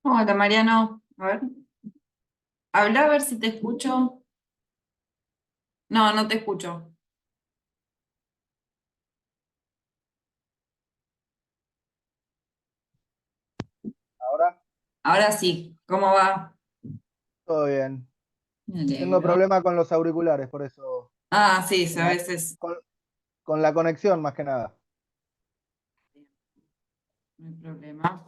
Hola, Mariano. A ver, habla a ver si te escucho. No, no te escucho. Ahora, Ahora sí, ¿cómo va? todo bien. Me Tengo alegro. problemas con los auriculares, por eso, Ah, sí, sí, con a la, veces. con, con la conexión más que nada. No hay problema.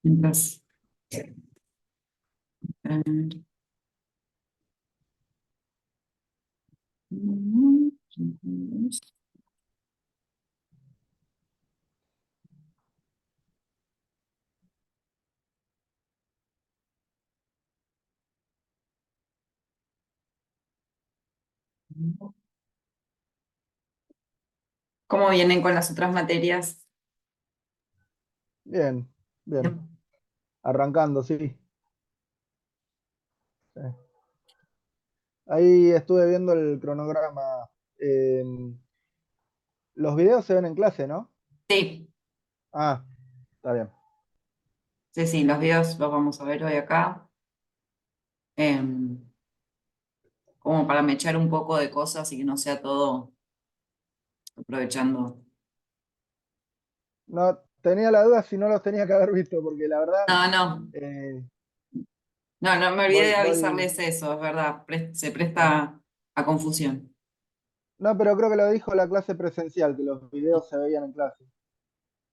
Mientras. eh, ¿Cómo vienen con las otras materias? Bien, bien. Bien. Arrancando, sí. Sí. Ahí estuve viendo el cronograma. Eh, los videos se ven en clase, ¿no? Sí, Ah, está bien. sí, sí, los videos los vamos a ver hoy acá. em, Como para mechar un poco de cosas y que no sea todo aprovechando. No, tenía la duda si no los tenía que haber visto, porque la verdad, No, no. eh, No, no me olvidé voy, de voy. avisarles eso, es verdad, se Sí. presta a confusión. No, pero creo que lo dijo la clase presencial, que los videos se veían en clase.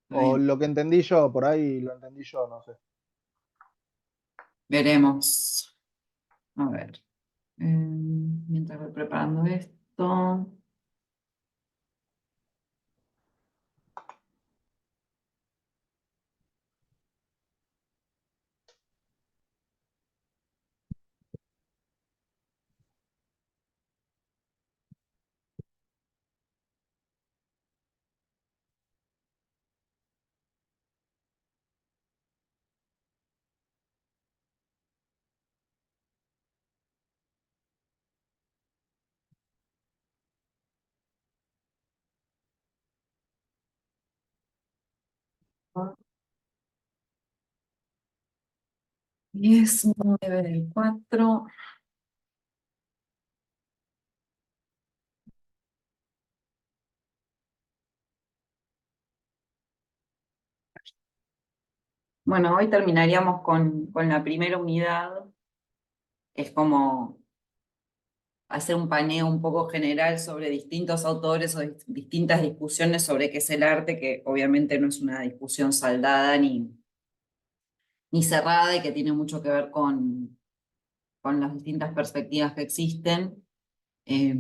Está O bien, lo que entendí yo, por ahí lo entendí yo, no sé. veremos. A ver, mientras voy preparando esto. Y es 9 del 4. Bueno, hoy terminaríamos con la primera unidad. Es como hacer un paneo un poco general sobre distintos autores o distintas discusiones sobre qué es el arte, que obviamente no es una discusión saldada ni cerrada y que tiene mucho que ver con las distintas perspectivas que existen. Eh,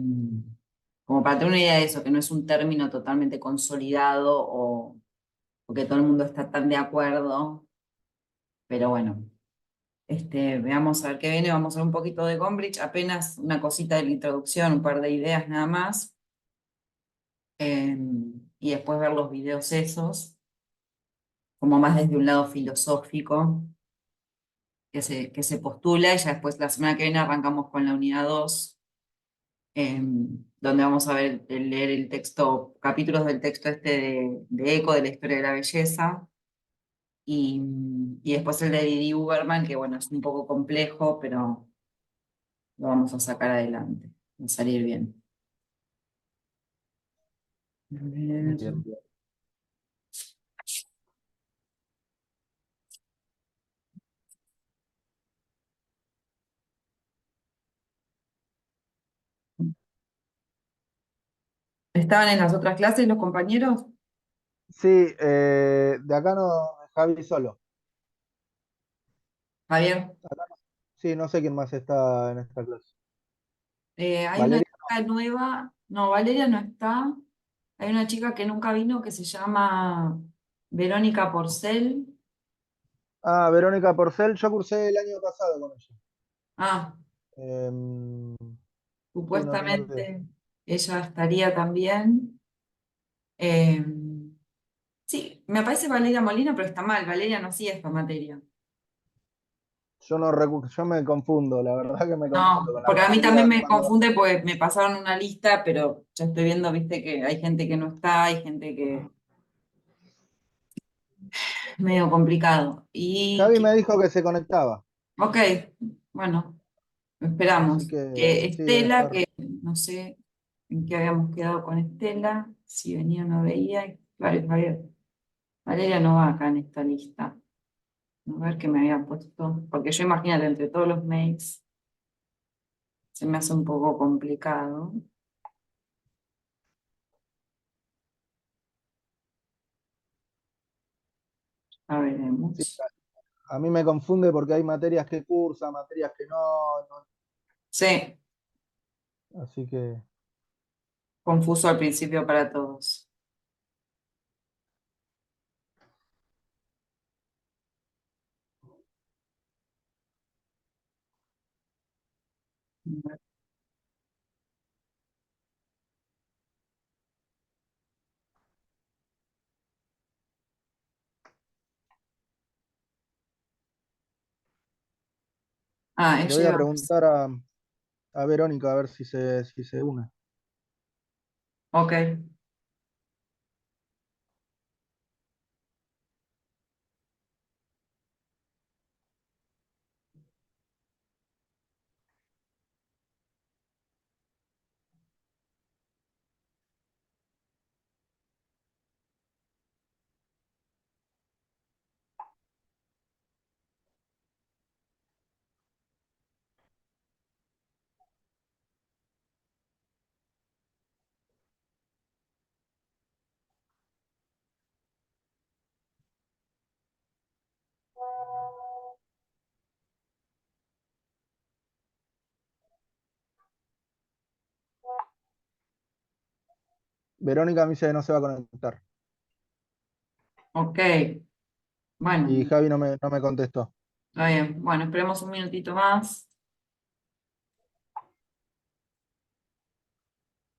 Como para tener una idea de eso, que no es un término totalmente consolidado o que todo el mundo está tan de acuerdo, pero bueno, veamos a ver qué viene, vamos a ver un poquito de Gombrich, apenas una cosita de la introducción, un par de ideas nada más, eh, y después ver los videos esos, como más desde un lado filosófico que se postula, y ya después la semana que viene arrancamos con la unidad 2 donde vamos a ver, leer el texto, capítulos del texto de Eco, de la historia de la belleza, y después el de Didi Uberman, que bueno, es un poco complejo, pero lo vamos a sacar adelante, va a salir bien. A ver. Bien. ¿Estaban en las otras clases los compañeros? Sí, de acá no, Javi solo. Javier. Sí, no sé quién más está en esta clase. Hay una Valeria. chica nueva, no, Valeria no está. Hay una chica que nunca vino que se llama Verónica Porcel. Ah, Verónica Porcel, yo cursé el año pasado con ella. Ah, Em, sí, no, no la veo. supuestamente ella estaría también. Eh, sí, me aparece Valeria Molina, pero está mal. Valeria no hacía esta materia. Yo no yo me confundo, la verdad que me confundo No, con las porque a mí materias también me cuando. confunde, pues me pasaron una lista, pero ya estoy viendo, viste, que hay gente que no está, hay gente que medio complicado. Y Javi me dijo que se conectaba, ok, bueno, así esperamos. que Que sí, debe Estela, estar. que no sé en qué habíamos quedado con Estela, si venía o no veía. Claro, Javier. Valeria no va acá en esta lista. A ver qué me había puesto. Porque yo imagínate, entre todos los mails, se me hace un poco complicado. A Sí, veremos. a mí me confunde porque hay materias que cursa, materias que no, Sí, así que confuso al principio para todos. Ah, le ella voy a iba. preguntar a Verónica a ver si se une. Ok, Verónica me dice que no se va a conectar ok. y Bueno, Javi no me contestó. está bien. Bueno, esperemos un minutito más.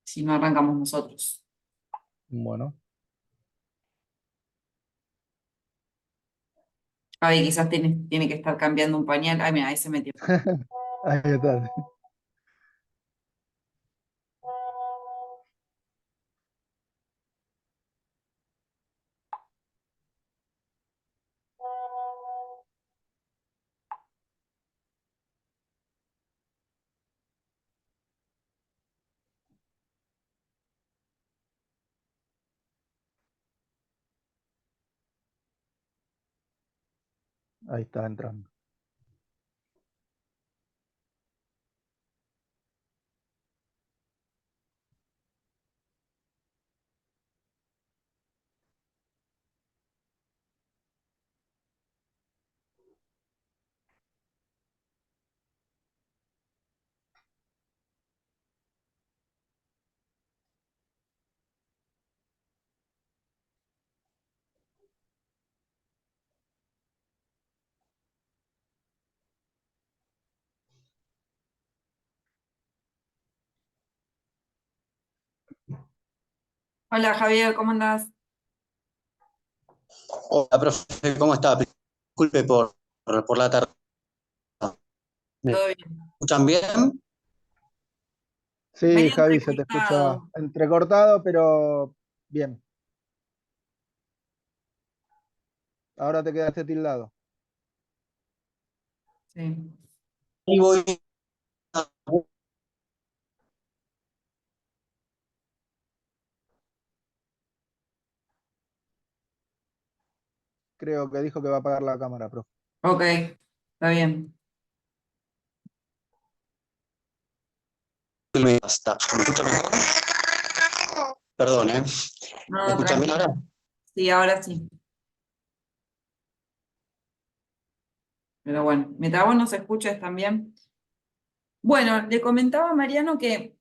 Si no arrancamos nosotros. Bueno, Ay, quizás tiene que estar cambiando un pañal. Ay, mira, ahí se metió. ahí está. Ahí está entrando. Hola Javier, ¿cómo andás? Hola, profe, ¿cómo está? Disculpe por la tarde. ¿Me ¿Todo bien? escuchan bien? Sí, Medio Javi, se te escucha entrecortado. entrecortado, pero bien. Ahora te quedaste tildado. Sí. Y voy a- Creo que dijo que va a apagar la cámara, profe. Ok, está bien. ¿Me escuchan mejor? Perdón, ¿eh? ¿Me No, escuchan bien ahora? tranquilo. Sí, ahora sí. Pero bueno, mientras vos nos escuches también. Bueno, le comentaba a Mariano que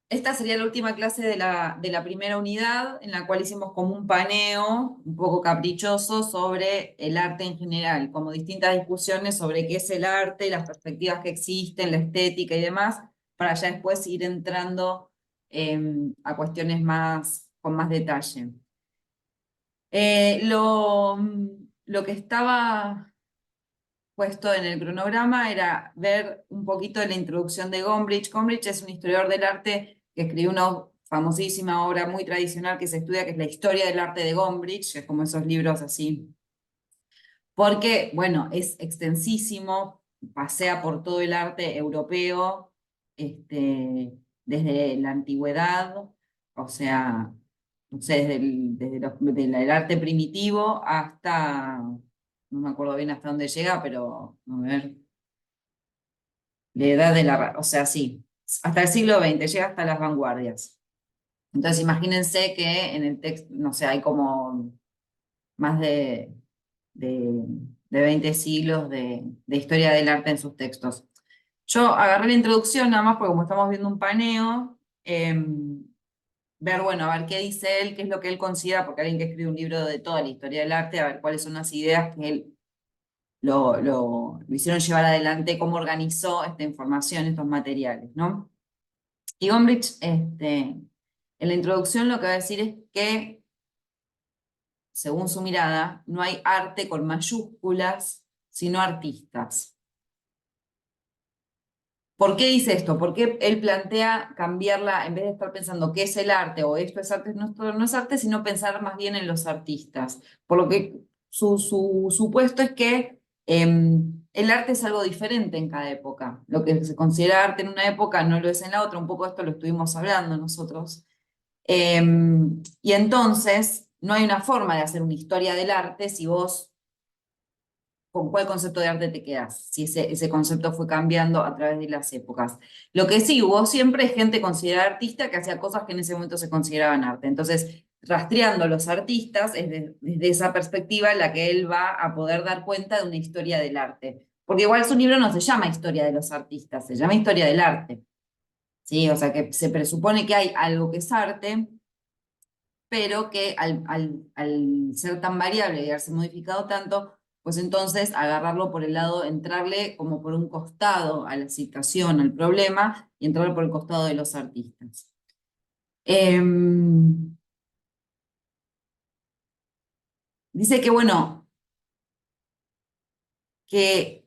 esta sería la última clase de la primera unidad, en la cual hicimos como un paneo un poco caprichoso sobre el arte en general, como distintas discusiones sobre qué es el arte, las perspectivas que existen, la estética y demás, para ya después ir entrando a cuestiones con más detalle. Lo que estaba puesto en el cronograma era ver un poquito de la introducción de Gombrich. Gombrich es un historiador del arte que escribió una famosísima obra muy tradicional que se estudia, que es la historia del arte de Gombrich, que es como esos libros así porque, bueno, es extensísimo, pasea por todo el arte europeo, desde la antigüedad, o sea, no sé, del arte primitivo hasta, no me acuerdo bien hasta dónde llega, pero, a ver, la edad de o sea, sí, hasta el siglo XX, llega hasta las vanguardias. Entonces, imagínense que en el texto, no sé, hay como más de, de 20 siglos de historia del arte en sus textos. Yo agarré la introducción nada más porque como estamos viendo un paneo, ver, bueno, a ver qué dice él, qué es lo que él considera, porque alguien que escribe un libro de toda la historia del arte, a ver cuáles son las ideas que él lo hicieron llevar adelante, cómo organizó esta información, estos materiales, ¿no? Y Gombrich, en la introducción lo que va a decir es que según su mirada, no hay arte con mayúsculas, sino artistas. ¿Por qué dice esto? Porque él plantea cambiarla, en vez de estar pensando qué es el arte o esto es arte, no es arte, sino pensar más bien en los artistas. Por lo que su supuesto es que el arte es algo diferente en cada época. Lo que se considera arte en una época no lo es en la otra. Un poco esto lo estuvimos hablando nosotros. Y entonces, no hay una forma de hacer una historia del arte si vos, con cuál concepto de arte te quedás, si ese concepto fue cambiando a través de las épocas. Lo que sí hubo siempre es gente considerada artista que hacía cosas que en ese momento se consideraban arte. Entonces, rastreando a los artistas, es desde esa perspectiva la que él va a poder dar cuenta de una historia del arte. Porque igual su libro no se llama Historia de los artistas, se llama Historia del arte. ¿Sí? O sea que se presupone que hay algo que es arte, pero que al ser tan variable y haberse modificado tanto, pues entonces agarrarlo por el lado, entrarle como por un costado a la situación, al problema, y entrarle por el costado de los artistas. Dice que, bueno, que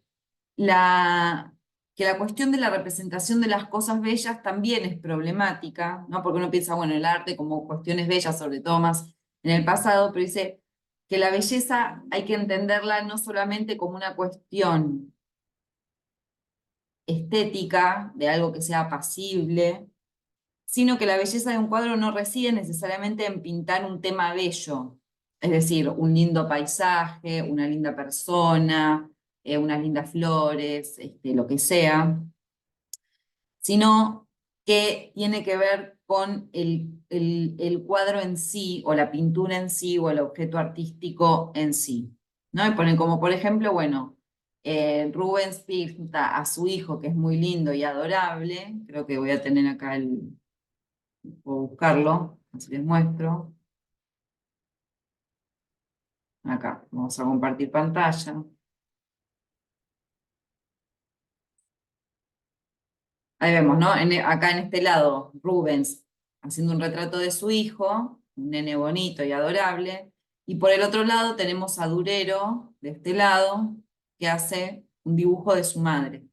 la, que la cuestión de la representación de las cosas bellas también es problemática, ¿no? Porque uno piensa, bueno, el arte como cuestiones bellas, sobre todo más en el pasado, pero dice que la belleza hay que entenderla no solamente como una cuestión estética, de algo que sea pasible, sino que la belleza de un cuadro no reside necesariamente en pintar un tema bello, es decir, un lindo paisaje, una linda persona, unas lindas flores, lo que sea, sino que tiene que ver con el cuadro en sí, o la pintura en sí, o el objeto artístico en sí. ¿No? Y ponen como, por ejemplo, bueno, Rubens pinta a su hijo, que es muy lindo y adorable, creo que voy a tener acá puedo buscarlo, así les muestro. Acá, vamos a compartir pantalla. Ahí vemos, ¿no? Acá en este lado, Rubens haciendo un retrato de su hijo, un nene bonito y adorable. Y por el otro lado tenemos a Durero, de este lado, que hace un dibujo de su madre,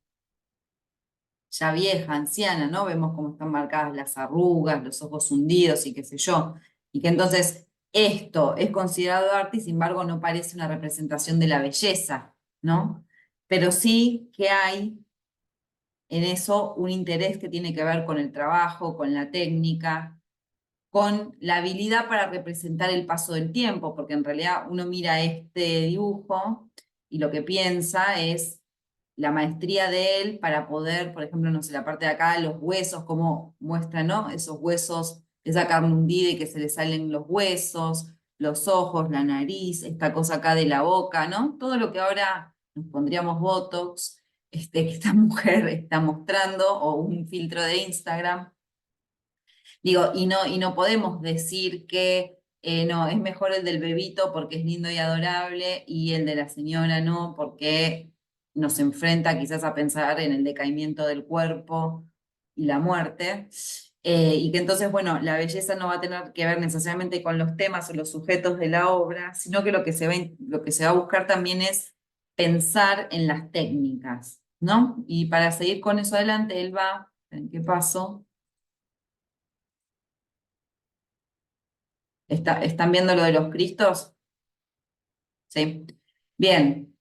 ya vieja, anciana, ¿no? Vemos cómo están marcadas las arrugas, los ojos hundidos y qué sé yo. Y que entonces esto es considerado arte y sin embargo no parece una representación de la belleza, ¿no? Pero sí que hay en eso un interés que tiene que ver con el trabajo, con la técnica, con la habilidad para representar el paso del tiempo, porque en realidad uno mira este dibujo y lo que piensa es la maestría de él para poder, por ejemplo, no sé, la parte de acá, los huesos, cómo muestra, ¿no? Esos huesos, esa carne hundida y que se le salen los huesos, los ojos, la nariz, esta cosa acá de la boca, ¿no? Todo lo que ahora nos pondríamos Botox, que esta mujer está mostrando, o un filtro de Instagram. Digo, y no podemos decir que no, es mejor el del bebito porque es lindo y adorable y el de la señora no, porque nos enfrenta quizás a pensar en el decaimiento del cuerpo y la muerte. Y que entonces, bueno, la belleza no va a tener que ver necesariamente con los temas o los sujetos de la obra, sino que lo que se va a buscar también es pensar en las técnicas, ¿no? Y para seguir con eso adelante, él va, ¿en qué paso? ¿Están viendo lo de los Cristos? Sí. Bien.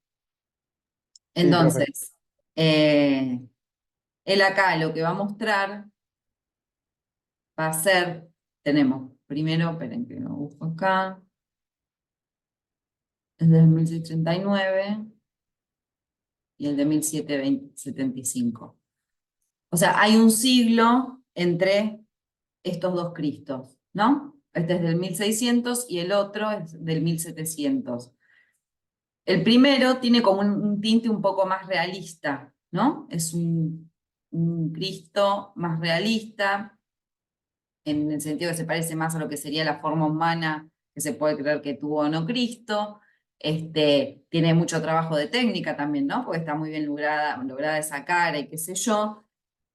Sí, profe. Entonces, él acá lo que va a mostrar va a ser, tenemos primero, esperen que lo busco acá, es del 1639 y el de 1775. O sea, hay un siglo entre estos dos Cristos, ¿no? Este es del 1600 y el otro es del 1700. El primero tiene como un tinte un poco más realista, ¿no? Es un Cristo más realista, en el sentido que se parece más a lo que sería la forma humana que se puede creer que tuvo o no Cristo. Tiene mucho trabajo de técnica también, ¿no? Porque está muy bien lograda esa cara y qué sé yo,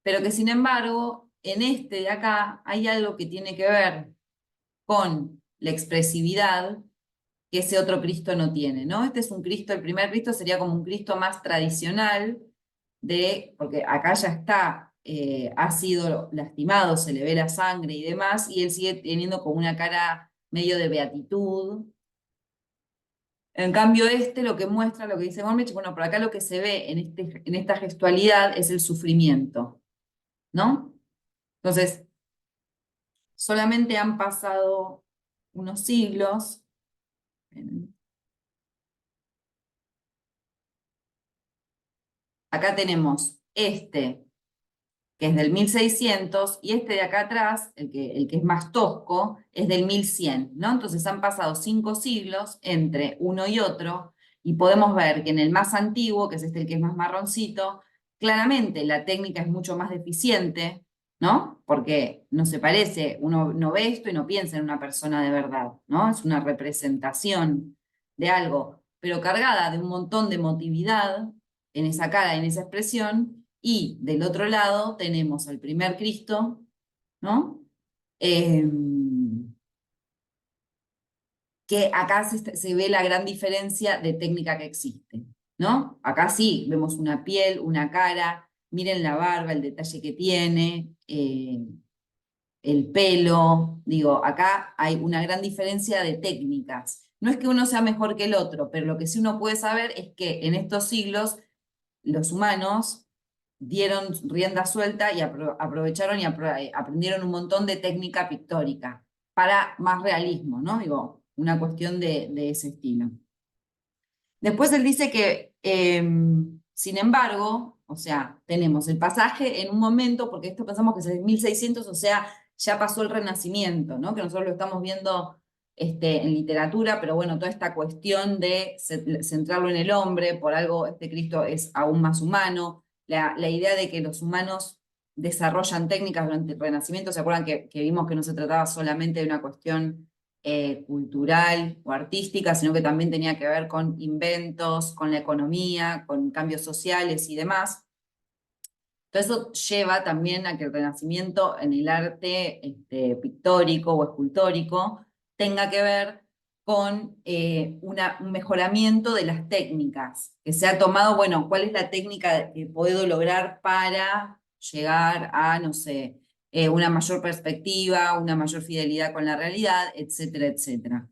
pero que sin embargo, en este de acá hay algo que tiene que ver con la expresividad que ese otro Cristo no tiene, ¿no? Este es un Cristo, el primer Cristo sería como un Cristo más tradicional, porque acá ya está, ha sido lastimado, se le ve la sangre y demás, y él sigue teniendo como una cara medio de beatitud. En cambio, lo que muestra, lo que dice Gombrich, bueno, por acá lo que se ve en esta gestualidad es el sufrimiento, ¿no? Entonces, solamente han pasado unos siglos. Acá tenemos que es del 1600, y este de acá atrás, el que es más tosco, es del 1100, ¿no? Entonces han pasado 5 siglos entre uno y otro, y podemos ver que en el más antiguo, que es el que es más marroncito, claramente la técnica es mucho más deficiente, ¿no? Porque no se parece, uno no ve esto y no piensa en una persona de verdad, ¿no? Es una representación de algo, pero cargada de un montón de emotividad en esa cara, en esa expresión, y del otro lado tenemos al primer Cristo, ¿no? Eh, que acá se ve la gran diferencia de técnica que existe, ¿no? Acá sí, vemos una piel, una cara, miren la barba, el detalle que tiene, el pelo, digo, acá hay una gran diferencia de técnicas. No es que uno sea mejor que el otro, pero lo que sí uno puede saber es que en estos siglos los humanos dieron rienda suelta y aprovecharon y aprendieron un montón de técnica pictórica para más realismo, ¿no? Digo, una cuestión de ese estilo. Después él dice que, sin embargo, o sea, tenemos el pasaje en un momento, porque esto pensamos que es en 1600, o sea, ya pasó el Renacimiento, ¿no? Que nosotros lo estamos viendo en literatura, pero bueno, toda esta cuestión de centrarlo en el hombre, por algo este Cristo es aún más humano, la idea de que los humanos desarrollan técnicas durante el Renacimiento, ¿se acuerdan que vimos que no se trataba solamente de una cuestión cultural o artística, sino que también tenía que ver con inventos, con la economía, con cambios sociales y demás? Todo eso lleva también a que el Renacimiento en el arte pictórico o escultórico tenga que ver con un mejoramiento de las técnicas, que se ha tomado, bueno, ¿cuál es la técnica que puedo lograr para llegar a, no sé, una mayor perspectiva, una mayor fidelidad con la realidad, etcétera, etcétera?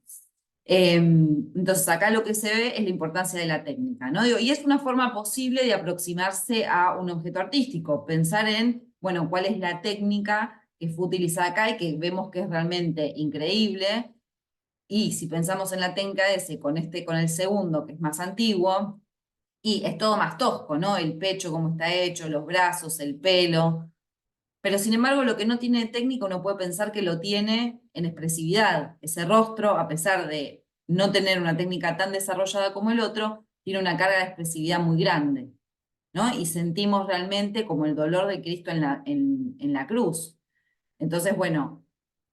Entonces acá lo que se ve es la importancia de la técnica, ¿no? Digo, y es una forma posible de aproximarse a un objeto artístico, pensar en, bueno, cuál es la técnica que fue utilizada acá y que vemos que es realmente increíble, y si pensamos en la técnica de ese con el segundo, que es más antiguo, y es todo más tosco, ¿no? El pecho, cómo está hecho, los brazos, el pelo, pero sin embargo, lo que no tiene técnica uno puede pensar que lo tiene en expresividad. Ese rostro, a pesar de no tener una técnica tan desarrollada como el otro, tiene una carga de expresividad muy grande, ¿no? Y sentimos realmente como el dolor de Cristo en la cruz. Entonces, bueno,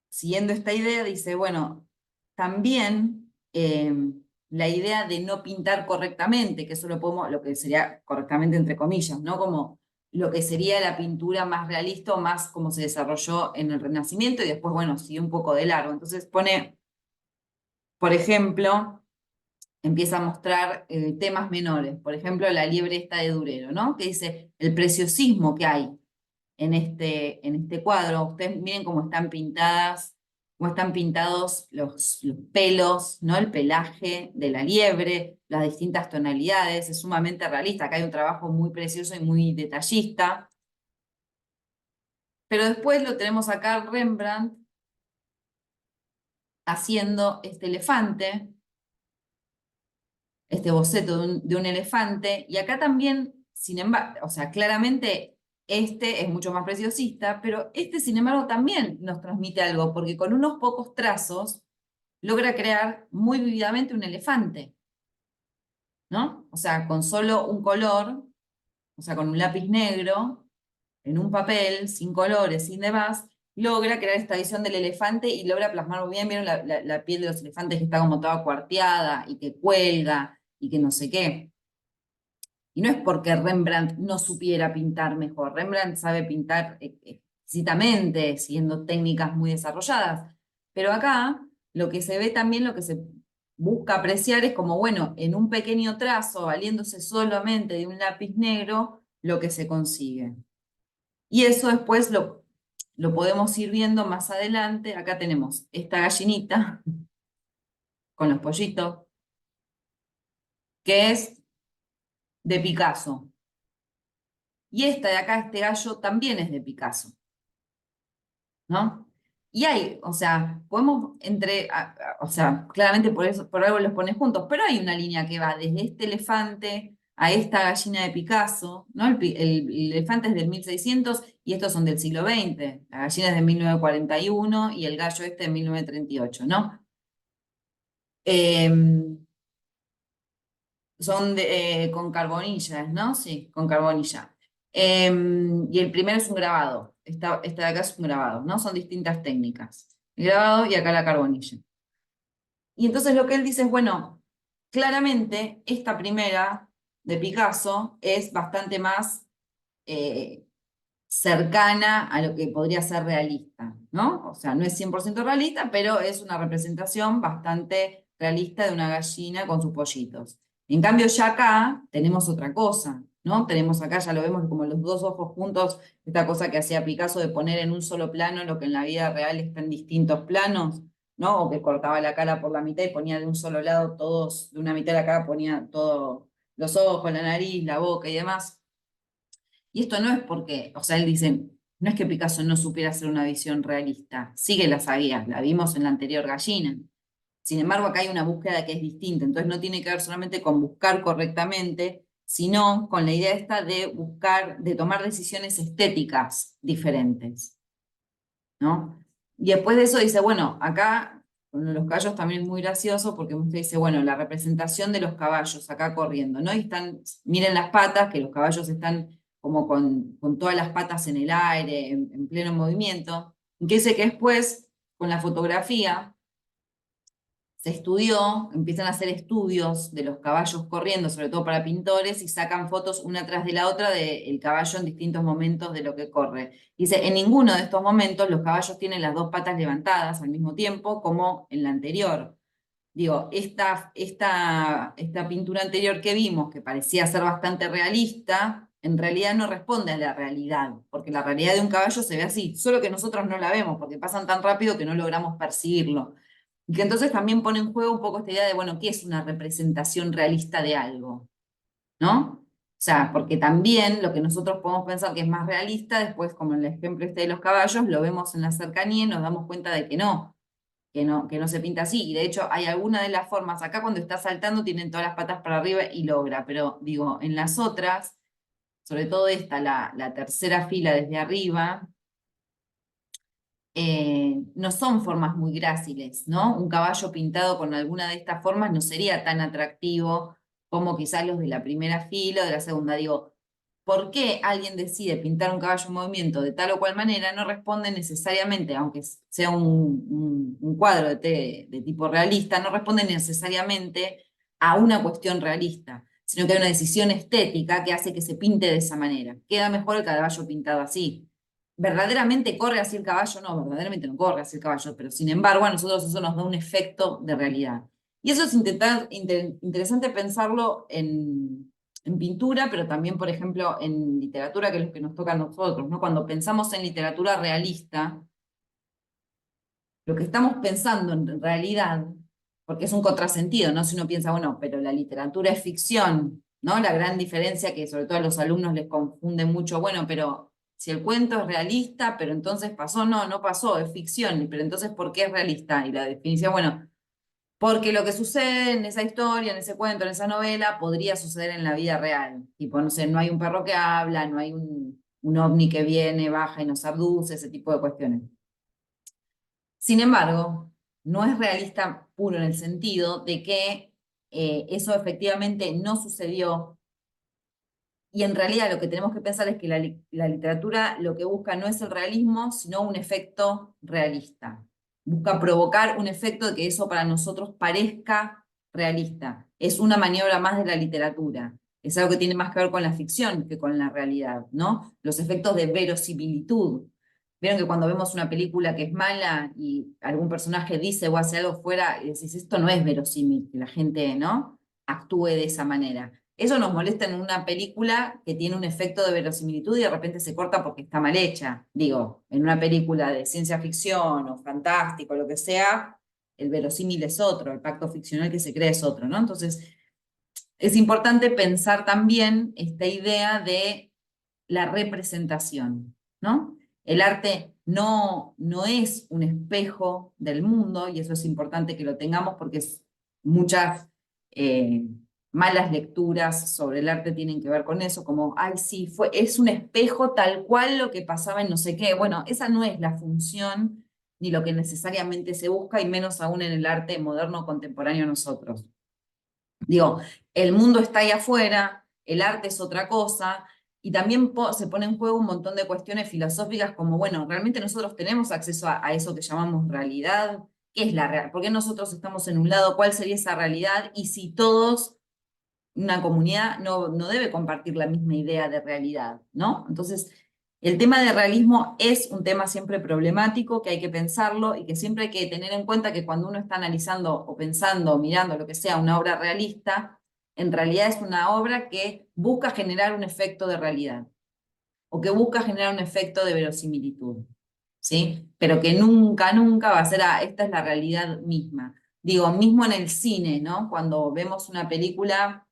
siguiendo esta idea, dice, bueno, también la idea de no pintar correctamente, que eso lo que sería correctamente entre comillas, ¿no? Como lo que sería la pintura más realista o más como se desarrolló en el Renacimiento, y después, bueno, sigue un poco de largo. Entonces pone, por ejemplo, empieza a mostrar temas menores, por ejemplo, la liebre esta de Durero, ¿no? Que dice el preciosismo que hay en este cuadro. Ustedes miren cómo están pintadas cómo están pintados los pelos, ¿no? El pelaje de la liebre, las distintas tonalidades, es sumamente realista. Acá hay un trabajo muy precioso y muy detallista. Pero después lo tenemos acá Rembrandt haciendo este elefante, este boceto de un elefante, y acá también, sin embargo, o sea, claramente este es mucho más preciosista, pero este, sin embargo, también nos transmite algo, porque con unos pocos trazos logra crear muy vívidamente un elefante, ¿no? O sea, con solo un color, o sea, con un lápiz negro, en un papel, sin colores, sin demás, logra crear esta visión del elefante y logra plasmar muy bien, vieron la piel de los elefantes que está como toda cuarteada y que cuelga y que no sé qué. Y no es porque Rembrandt no supiera pintar mejor, Rembrandt sabe pintar exquisitamente, siguiendo técnicas muy desarrolladas, pero acá lo que se ve también, lo que se busca apreciar es como, bueno, en un pequeño trazo, valiéndose solamente de un lápiz negro, lo que se consigue. Y eso después lo podemos ir viendo más adelante. Acá tenemos esta gallinita con los pollitos, que es de Picasso. Y esta de acá, este gallo, también es de Picasso, ¿no? Y hay, o sea, podemos o sea, claramente por eso, por algo los pones juntos, pero hay una línea que va desde este elefante a esta gallina de Picasso, ¿no? El elefante es del 1600 y estos son del siglo XX. La gallina es de 1941 y el gallo este de 1938, ¿no? Son con carbonillas, ¿no? Sí, con carbonilla. Y el primero es un grabado. Esta de acá es un grabado, ¿no? Son distintas técnicas. El grabado y acá la carbonilla. Y entonces lo que él dice es, bueno, claramente esta primera de Picasso es bastante más eh, cercana a lo que podría ser realista, ¿no? O sea, no es 100% realista, pero es una representación bastante realista de una gallina con sus pollitos. En cambio, ya acá tenemos otra cosa, ¿no? Tenemos acá, ya lo vemos como los dos ojos juntos, esta cosa que hacía Picasso de poner en un solo plano lo que en la vida real está en distintos planos, ¿no? O que cortaba la cara por la mitad y ponía de un solo lado todos, de una mitad de la cara ponía todo, los ojos, la nariz, la boca y demás. Y esto no es porque, o sea, él dice, no es que Picasso no supiera hacer una visión realista, sí que la sabía, la vimos en la anterior gallina. Sin embargo, acá hay una búsqueda que es distinta, entonces no tiene que ver solamente con buscar correctamente, sino con la idea esta de buscar, de tomar decisiones estéticas diferentes, ¿no? Y después de eso dice, bueno, acá con los caballos también es muy gracioso porque usted dice, bueno, la representación de los caballos acá corriendo, ¿no? Y están, miren las patas, que los caballos están como con todas las patas en el aire, en pleno movimiento. Y que dice que después, con la fotografía, se estudió, empiezan a hacer estudios de los caballos corriendo, sobre todo para pintores, y sacan fotos una tras de la otra del caballo en distintos momentos de lo que corre. Dice, en ninguno de estos momentos los caballos tienen las dos patas levantadas al mismo tiempo como en la anterior. Digo, esta pintura anterior que vimos, que parecía ser bastante realista, en realidad no responde a la realidad, porque la realidad de un caballo se ve así, solo que nosotros no la vemos, porque pasan tan rápido que no logramos percibirlo. Y que entonces también pone en juego un poco esta idea de, bueno, ¿qué es una representación realista de algo? ¿No? O sea, porque también lo que nosotros podemos pensar que es más realista, después, como en el ejemplo este de los caballos, lo vemos en la cercanía y nos damos cuenta de que no se pinta así. Y de hecho, hay alguna de las formas, acá cuando está saltando tienen todas las patas para arriba y logra, pero digo, en las otras, sobre todo esta, la tercera fila desde arriba, no son formas muy gráciles, ¿no? Un caballo pintado con alguna de estas formas no sería tan atractivo como quizás los de la primera fila o de la segunda. Digo, ¿por qué alguien decide pintar un caballo en movimiento de tal o cual manera? No responde necesariamente, aunque sea un cuadro de tipo realista, no responde necesariamente a una cuestión realista, sino que hay una decisión estética que hace que se pinte de esa manera. Queda mejor el caballo pintado así. ¿Verdaderamente corre así el caballo? No, verdaderamente no corre así el caballo, pero sin embargo a nosotros eso nos da un efecto de realidad. Y eso es interesante pensarlo en pintura, pero también, por ejemplo, en literatura, que es lo que nos toca a nosotros, ¿no? Cuando pensamos en literatura realista, lo que estamos pensando en realidad, porque es un contrasentido, ¿no? Si uno piensa, bueno, pero la literatura es ficción, ¿no? La gran diferencia que sobre todo a los alumnos les confunde mucho, bueno, pero si el cuento es realista, pero entonces pasó, no, no pasó, es ficción, pero entonces ¿por qué es realista? Y la definición, bueno, porque lo que sucede en esa historia, en ese cuento, en esa novela, podría suceder en la vida real. Tipo, no sé, no hay un perro que habla, no hay un ovni que viene, baja y nos abduce, ese tipo de cuestiones. Sin embargo, no es realista puro en el sentido de que eso efectivamente no sucedió y en realidad lo que tenemos que pensar es que la literatura lo que busca no es el realismo, sino un efecto realista. Busca provocar un efecto de que eso para nosotros parezca realista. Es una maniobra más de la literatura. Es algo que tiene más que ver con la ficción que con la realidad, ¿no? Los efectos de verosimilitud. Vieron que cuando vemos una película que es mala y algún personaje dice o hace algo fuera, y decís, esto no es verosímil, que la gente, ¿no? Actúe de esa manera. Eso nos molesta en una película que tiene un efecto de verosimilitud y de repente se corta porque está mal hecha. Digo, en una película de ciencia ficción o fantástico, lo que sea, el verosímil es otro, el pacto ficcional que se crea es otro, ¿no? Entonces, es importante pensar también esta idea de la representación, ¿no? El arte no es un espejo del mundo, y eso es importante que lo tengamos porque muchas malas lecturas sobre el arte tienen que ver con eso, como, ay, sí, es un espejo tal cual lo que pasaba en no sé qué. Bueno, esa no es la función ni lo que necesariamente se busca, y menos aún en el arte moderno contemporáneo nosotros. Digo, el mundo está ahí afuera, el arte es otra cosa, y también se pone en juego un montón de cuestiones filosóficas como, bueno, ¿realmente nosotros tenemos acceso a eso que llamamos realidad? ¿Qué es la realidad? ¿Por qué nosotros estamos en un lado? ¿Cuál sería esa realidad? Y si todos, una comunidad, no debe compartir la misma idea de realidad, ¿no? Entonces, el tema de realismo es un tema siempre problemático, que hay que pensarlo y que siempre hay que tener en cuenta que cuando uno está analizando o pensando o mirando lo que sea una obra realista, en realidad es una obra que busca generar un efecto de realidad o que busca generar un efecto de verosimilitud, ¿sí? Pero que nunca, nunca va a ser, esta es la realidad misma. Digo, mismo en el cine, ¿no? Cuando vemos una película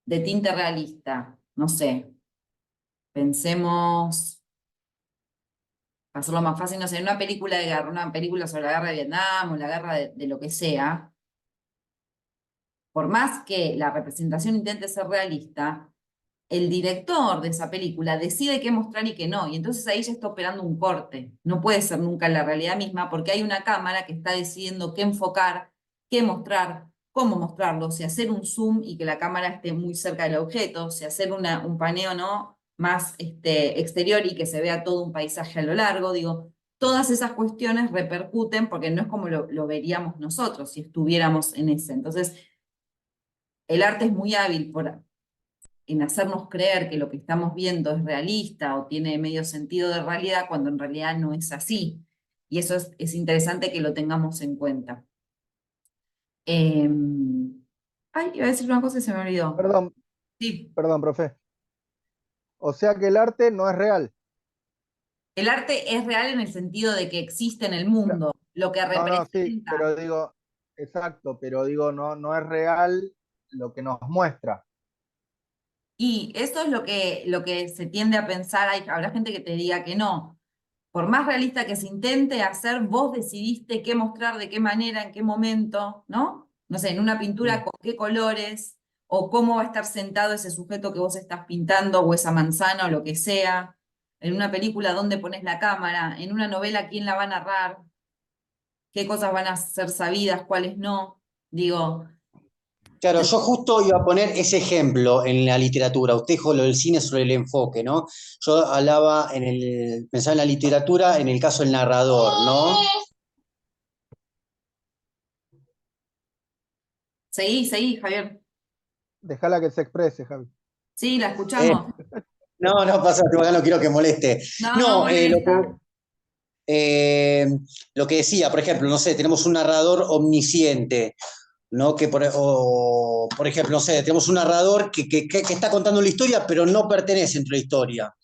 de tinte realista, no sé, pensemos para hacerlo más fácil, no sé, en una película de guerra, una película sobre la guerra de Vietnam o la guerra de lo que sea, por más que la representación intente ser realista, el director de esa película decide qué mostrar y qué no, y entonces ahí ya está operando un corte. No puede ser nunca la realidad misma porque hay una cámara que está decidiendo qué enfocar, qué mostrar, cómo mostrarlo, si hacer un zoom y que la cámara esté muy cerca del objeto, si hacer un paneo no más exterior y que se vea todo un paisaje a lo largo, digo, todas esas cuestiones repercuten porque no es como lo veríamos nosotros si estuviéramos en ese. Entonces, el arte es muy hábil en hacernos creer que lo que estamos viendo es realista o tiene medio sentido de realidad cuando en realidad no es así. Y eso es interesante que lo tengamos en cuenta. Eh, Ay, iba a decir una cosa y se me olvidó. Perdón, Sí, perdón, profe. O sea que el arte no es real. el arte es real en el sentido de que existe en el mundo, lo que No, no, sí, representa. pero digo, exacto, pero digo, no, no es real lo que nos muestra. Y eso es lo que se tiende a pensar. Habrá gente que te diga que no. Por más realista que se intente hacer, vos decidiste qué mostrar, de qué manera, en qué momento, ¿no? No sé, en una pintura Mm. con qué colores, o cómo va a estar sentado ese sujeto que vos estás pintando, o esa manzana, o lo que sea. En una película, dónde pones la cámara. En una novela, quién la va a narrar, qué cosas van a ser sabidas, cuáles no. Digo, Claro, yo justo iba a poner ese ejemplo en la literatura. Usted dijo lo del cine sobre el enfoque, ¿no? Yo hablaba pensaba en la literatura en el caso del narrador, ¿no? seguí, seguí, Javier. Déjala que se exprese, Javi. Sí, la Eh, escuchamos. no, no pasa, no quiero que moleste. No, no No, molesta. lo que decía, por ejemplo, no sé, tenemos un narrador omnisciente, ¿no? Por ejemplo, no sé, tenemos un narrador que está contando una historia, pero no pertenece dentro de la historia.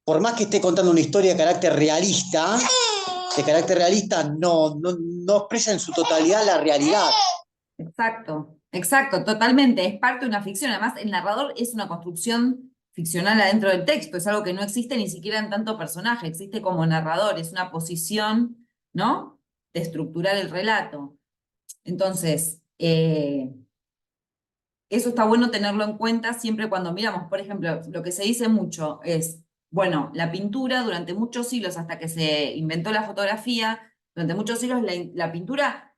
Por más que esté contando una historia de carácter realista, de carácter realista no expresa en su totalidad la realidad. Exacto, exacto, totalmente. Es parte de una ficción. Además, el narrador es una construcción ficcional adentro del texto. Es algo que no existe ni siquiera en tanto personaje. Existe como narrador. Es una posición, ¿no? De estructurar el relato. Entonces, eso está bueno tenerlo en cuenta siempre cuando miramos. Por ejemplo, lo que se dice mucho es, bueno, la pintura durante muchos siglos, hasta que se inventó la fotografía, durante muchos siglos la pintura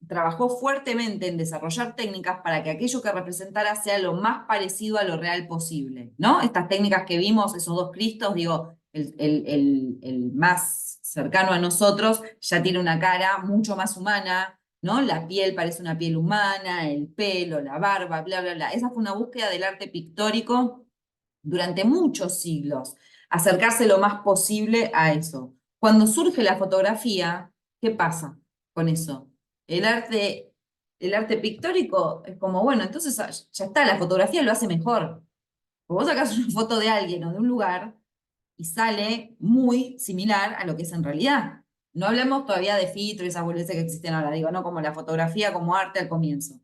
trabajó fuertemente en desarrollar técnicas para que aquello que representara sea lo más parecido a lo real posible, ¿no? Estas técnicas que vimos, esos dos Cristos, digo, el más cercano a nosotros ya tiene una cara mucho más humana, ¿no? La piel parece una piel humana, el pelo, la barba, bla, bla, bla. Esa fue una búsqueda del arte pictórico durante muchos siglos, acercarse lo más posible a eso. Cuando surge la fotografía, ¿qué pasa con eso? El arte pictórico es como, bueno, entonces ya está, la fotografía lo hace mejor. Vos sacás una foto de alguien o de un lugar y sale muy similar a lo que es en realidad. No hablemos todavía de filtros y esas boludeces que existen ahora, digo, no como la fotografía como arte al comienzo.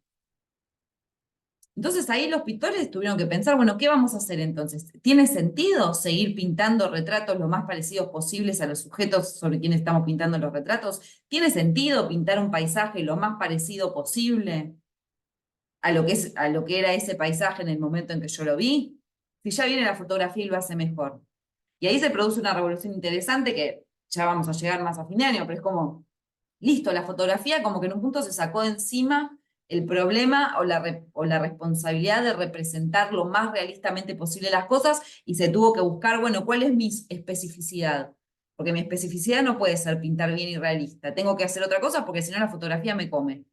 Entonces ahí los pintores tuvieron que pensar, bueno, ¿qué vamos a hacer entonces? ¿Tiene sentido seguir pintando retratos lo más parecidos posibles a los sujetos sobre quienes estamos pintando los retratos? ¿Tiene sentido pintar un paisaje lo más parecido posible a lo que era ese paisaje en el momento en que yo lo vi? Si ya viene la fotografía y lo hace mejor. Y ahí se produce una revolución interesante que ya vamos a llegar más a fin de año, pero es como, listo, la fotografía como que en un punto se sacó de encima el problema o la responsabilidad de representar lo más realistamente posible las cosas y se tuvo que buscar, bueno, ¿cuál es mi especificidad? Porque mi especificidad no puede ser pintar bien y realista. Tengo que hacer otra cosa porque si no la fotografía me come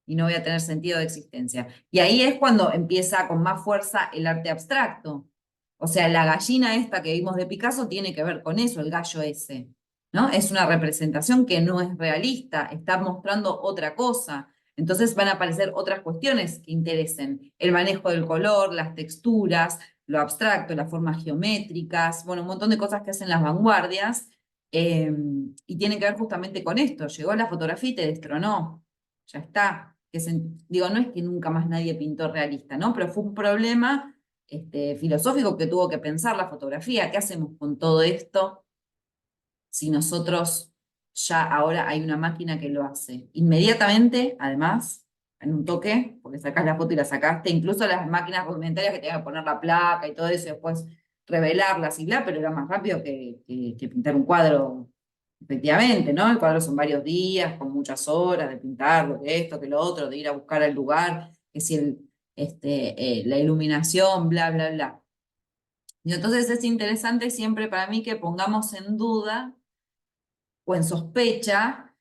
y no voy a tener sentido de existencia. Y ahí es cuando empieza con más fuerza el arte abstracto. O sea, la gallina esta que vimos de Picasso tiene que ver con eso, el gallo ese, ¿no? Es una representación que no es realista, está mostrando otra cosa. Entonces van a aparecer otras cuestiones que interesen. El manejo del color, las texturas, lo abstracto, las formas geométricas, bueno, un montón de cosas que hacen las vanguardias, y tienen que ver justamente con esto. Llegó la fotografía y te destronó. Ya está. Digo, no es que nunca más nadie pintó realista, ¿no? Pero fue un problema filosófico que tuvo que pensar la fotografía. ¿Qué hacemos con todo esto si nosotros ya ahora hay una máquina que lo hace? Inmediatamente, además, en un toque, porque sacás la foto y la sacaste, incluso las máquinas rudimentarias que tenían que poner la placa y todo eso, y después revelarlas y bla, pero era más rápido que pintar un cuadro. Efectivamente, ¿no? El cuadro son varios días, con muchas horas de pintarlo, de esto, que lo otro, de ir a buscar el lugar, que si la iluminación, bla, bla, bla. Y entonces es interesante siempre para mí que pongamos en duda o en sospecha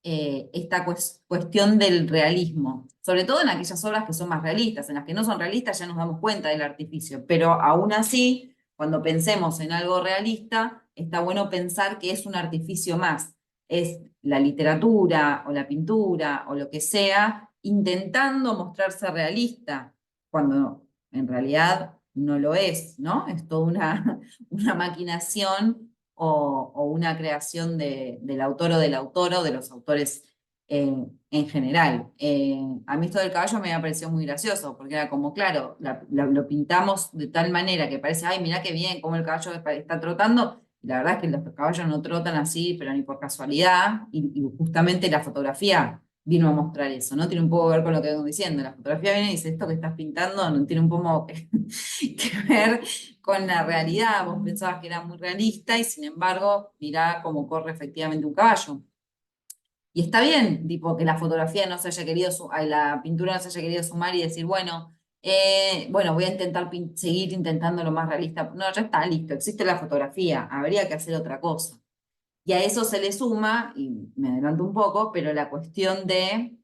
esta cuestión del realismo, sobre todo en aquellas obras que son más realistas, en las que no son realistas ya nos damos cuenta del artificio, pero aún así, cuando pensemos en algo realista, está bueno pensar que es un artificio más, es la literatura o la pintura o lo que sea, intentando mostrarse realista, cuando en realidad no lo es, ¿no? Es toda una maquinación o una creación del autor o del autor o de los autores en general. A mí esto del caballo me pareció muy gracioso, porque era como, claro, lo pintamos de tal manera que parece, ay, mirá qué bien, cómo el caballo está trotando. Y la verdad es que los caballos no trotan así, pero ni por casualidad, y justamente la fotografía vino a mostrar eso, ¿no? Tiene un poco que ver con lo que vengo diciendo. La fotografía viene y dice, esto que estás pintando no tiene un poco que ver con la realidad. Vos pensabas que era muy realista y sin embargo, mirá cómo corre efectivamente un caballo. Y está bien, tipo, que la fotografía no se haya querido, la pintura no se haya querido sumar y decir, bueno, bueno, voy a intentar seguir intentando lo más realista. No, ya está, listo, existe la fotografía, habría que hacer otra cosa. Y a eso se le suma, y me adelanto un poco, pero la cuestión de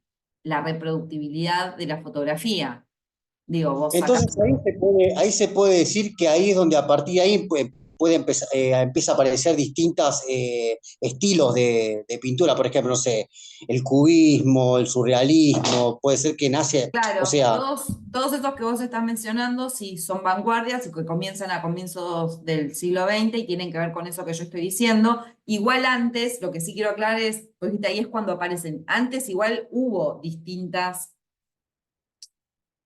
la reproductibilidad de la fotografía. Digo, vos sacás. Entonces ahí se puede decir que ahí es donde a partir de ahí empieza a aparecer distintos estilos de pintura, por ejemplo, no sé, el cubismo, el surrealismo, puede ser que nace, o Claro, sea, todos estos que vos estás mencionando, sí, son vanguardias y que comienzan a comienzos del siglo XX y tienen que ver con eso que yo estoy diciendo. Igual antes, lo que sí quiero aclarar es, pues viste, ahí es cuando aparecen. Antes igual hubo distintas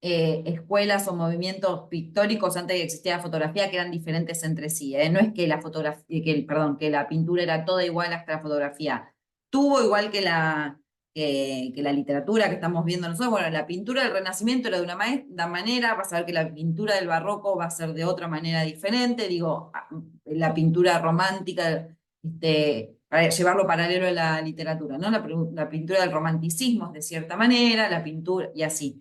escuelas o movimientos pictóricos antes de que existía la fotografía que eran diferentes entre sí. No es que la fotografía, perdón, que la pintura era toda igual hasta la fotografía. Tuvo igual que la literatura que estamos viendo nosotros. Bueno, la pintura del Renacimiento era de una manera, vas a ver que la pintura del Barroco va a ser de otra manera diferente. Digo, la pintura romántica, para llevarlo paralelo a la literatura, ¿no? La pintura del romanticismo es de cierta manera, la pintura, y así.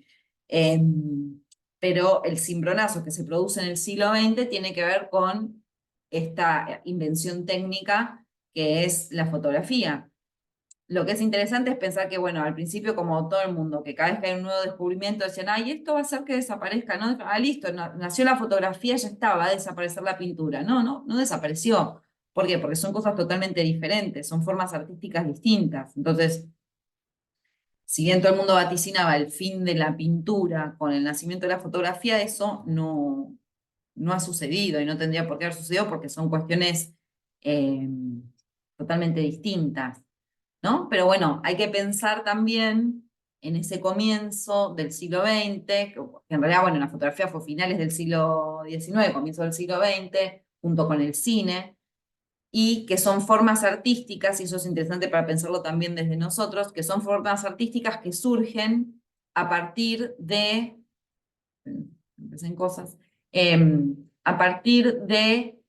Pero el cimbronazo que se produce en el siglo XX tiene que ver con esta invención técnica que es la fotografía. Lo que es interesante es pensar que, bueno, al principio, como todo el mundo, que cada vez que hay un nuevo descubrimiento decían, ay, esto va a hacer que desaparezca, ¿no? Ah, listo, nació la fotografía, ya está, va a desaparecer la pintura. No desapareció. ¿Por qué? Porque son cosas totalmente diferentes, son formas artísticas distintas. Entonces, si bien todo el mundo vaticinaba el fin de la pintura con el nacimiento de la fotografía, eso no ha sucedido y no tendría por qué haber sucedido porque son cuestiones eh, totalmente distintas, ¿no? Pero bueno, hay que pensar también en ese comienzo del siglo XX, que en realidad, bueno, la fotografía fue finales del siglo XIX, comienzo del siglo XX, junto con el cine, y que son formas artísticas, y eso es interesante para pensarlo también desde nosotros, que son formas artísticas que surgen a partir de, en cosas, a partir de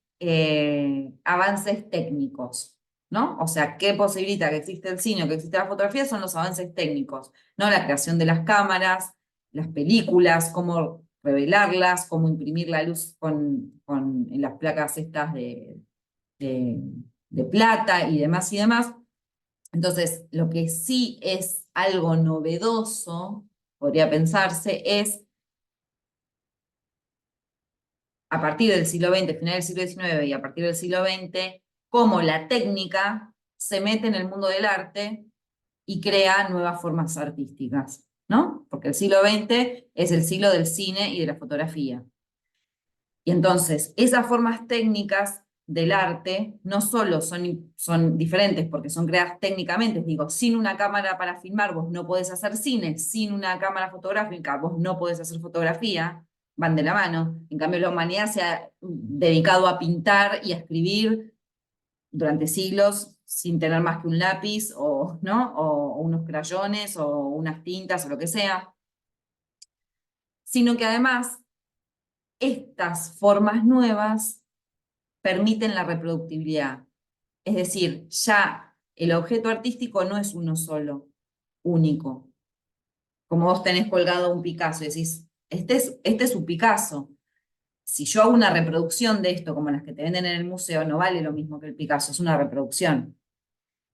avances técnicos, ¿no? O sea, ¿qué posibilita que exista el cine o que exista la fotografía? Son los avances técnicos, ¿no? La creación de las cámaras, las películas, cómo revelarlas, cómo imprimir la luz en las placas estas de, de plata y demás y demás. Entonces, lo que sí es algo novedoso, podría pensarse, es a partir del siglo XX, final del siglo XIX y a partir del siglo XX, cómo la técnica se mete en el mundo del arte y crea nuevas formas artísticas, ¿no? Porque el siglo XX es el siglo del cine y de la fotografía. Y entonces, esas formas técnicas del arte no solo son diferentes porque son creadas técnicamente, digo, sin una cámara para filmar vos no podés hacer cine, sin una cámara fotográfica vos no podés hacer fotografía, van de la mano. En cambio, la humanidad se ha dedicado a pintar y a escribir durante siglos sin tener más que un lápiz o, ¿no? o unos crayones o unas tintas o lo que sea, sino que además estas formas nuevas permiten la reproductibilidad. Es decir, ya el objeto artístico no es uno solo, único. Como vos tenés colgado un Picasso y decís, este es un Picasso. Si yo hago una reproducción de esto, como las que te venden en el museo, no vale lo mismo que el Picasso, es una reproducción.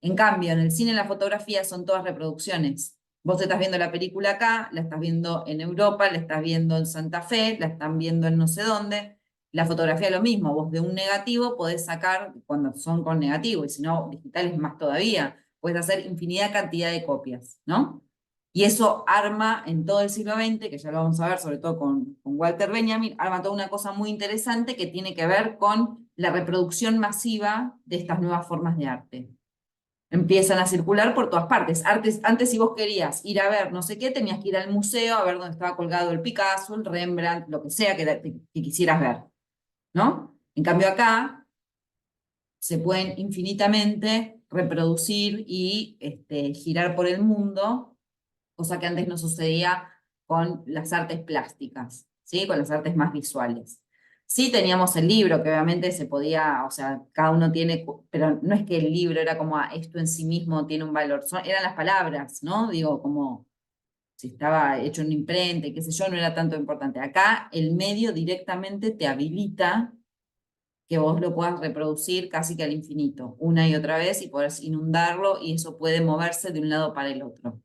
En cambio, en el cine y la fotografía son todas reproducciones. Vos estás viendo la película acá, la estás viendo en Europa, la estás viendo en Santa Fe, la están viendo en no sé dónde. La fotografía es lo mismo, vos de un negativo podés sacar, cuando son con negativo, y si no, digital es más todavía, podés hacer infinidad cantidad de copias, ¿no? Y eso arma en todo el siglo XX, que ya lo vamos a ver sobre todo con Walter Benjamin, arma toda una cosa muy interesante que tiene que ver con la reproducción masiva de estas nuevas formas de arte. Empiezan a circular por todas partes. Antes, si vos querías ir a ver no sé qué, tenías que ir al museo a ver dónde estaba colgado el Picasso, el Rembrandt, lo que sea que quisieras ver, ¿no? En cambio acá se pueden infinitamente reproducir y girar por el mundo, cosa que antes no sucedía con las artes plásticas, ¿sí? Con las artes más visuales. Sí teníamos el libro, que obviamente se podía, o sea, cada uno tiene, pero no es que el libro era como esto en sí mismo tiene un valor, eran las palabras, ¿no? Digo, como si estaba hecho en una imprenta, y qué sé yo, no era tanto importante. Acá el medio directamente te habilita que vos lo puedas reproducir casi que al infinito, una y otra vez, y podés inundarlo, y eso puede moverse de un lado para el otro,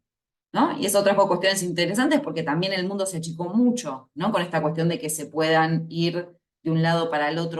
¿no? Y es otra cuestiones interesantes porque también el mundo se achicó mucho, ¿no? Con esta cuestión de que se puedan ir de un lado para el otro